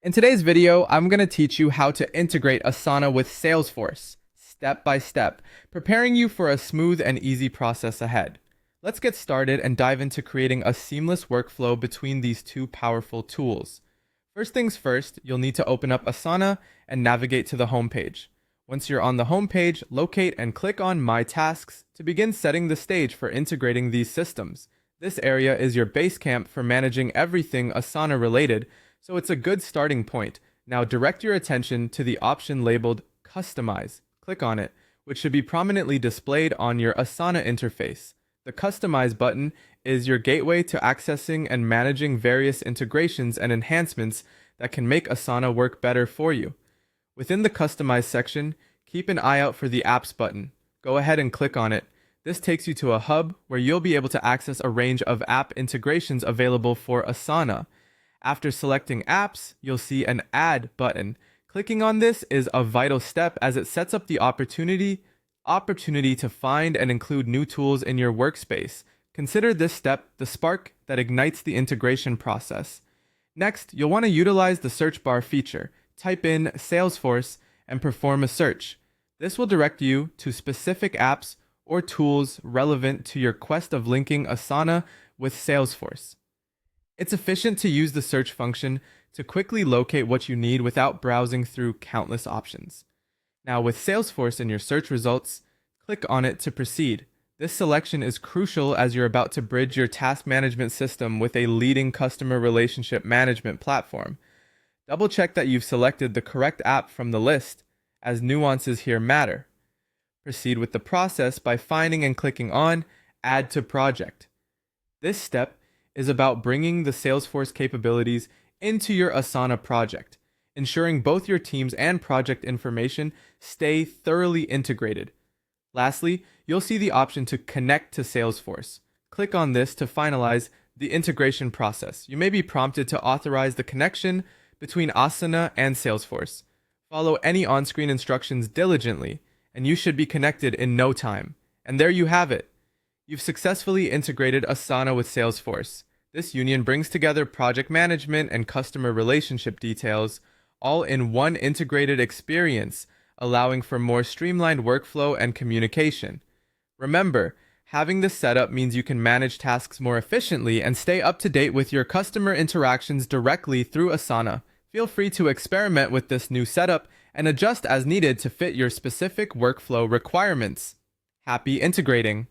In today's video, I'm going to teach you how to integrate Asana with Salesforce, step by step, preparing you for a smooth and easy process ahead. Let's get started and dive into creating a seamless workflow between these two powerful tools. First things first, you'll need to open up Asana and navigate to the home page. Once you're on the home page, locate and click on My Tasks to begin setting the stage for integrating these systems. This area is your base camp for managing everything Asana related, so it's a good starting point. Now direct your attention to the option labeled Customize. Click on it, which should be prominently displayed on your Asana interface. The Customize button is your gateway to accessing and managing various integrations and enhancements that can make Asana work better for you. Within the Customize section, keep an eye out for the Apps button. Go ahead and click on it. This takes you to a hub where you'll be able to access a range of app integrations available for Asana. After selecting Apps, you'll see an Add button. Clicking on this is a vital step as it sets up the opportunity to find and include new tools in your workspace. Consider this step the spark that ignites the integration process. Next, you'll want to utilize the search bar feature. Type in Salesforce and perform a search. This will direct you to specific apps or tools relevant to your quest of linking Asana with Salesforce. It's efficient to use the search function to quickly locate what you need without browsing through countless options. Now, with Salesforce in your search results, click on it to proceed. This selection is crucial as you're about to bridge your task management system with a leading customer relationship management platform. Double check that you've selected the correct app from the list, as nuances here matter. Proceed with the process by finding and clicking on Add to Project. This step is about bringing the Salesforce capabilities into your Asana project, ensuring both your teams and project information stay thoroughly integrated. Lastly, you'll see the option to connect to Salesforce. Click on this to finalize the integration process. You may be prompted to authorize the connection between Asana and Salesforce. Follow any on-screen instructions diligently, and you should be connected in no time. And there you have it. You've successfully integrated Asana with Salesforce. This union brings together project management and customer relationship details, all in one integrated experience, allowing for more streamlined workflow and communication. Remember, having this setup means you can manage tasks more efficiently and stay up to date with your customer interactions directly through Asana. Feel free to experiment with this new setup and adjust as needed to fit your specific workflow requirements. Happy integrating!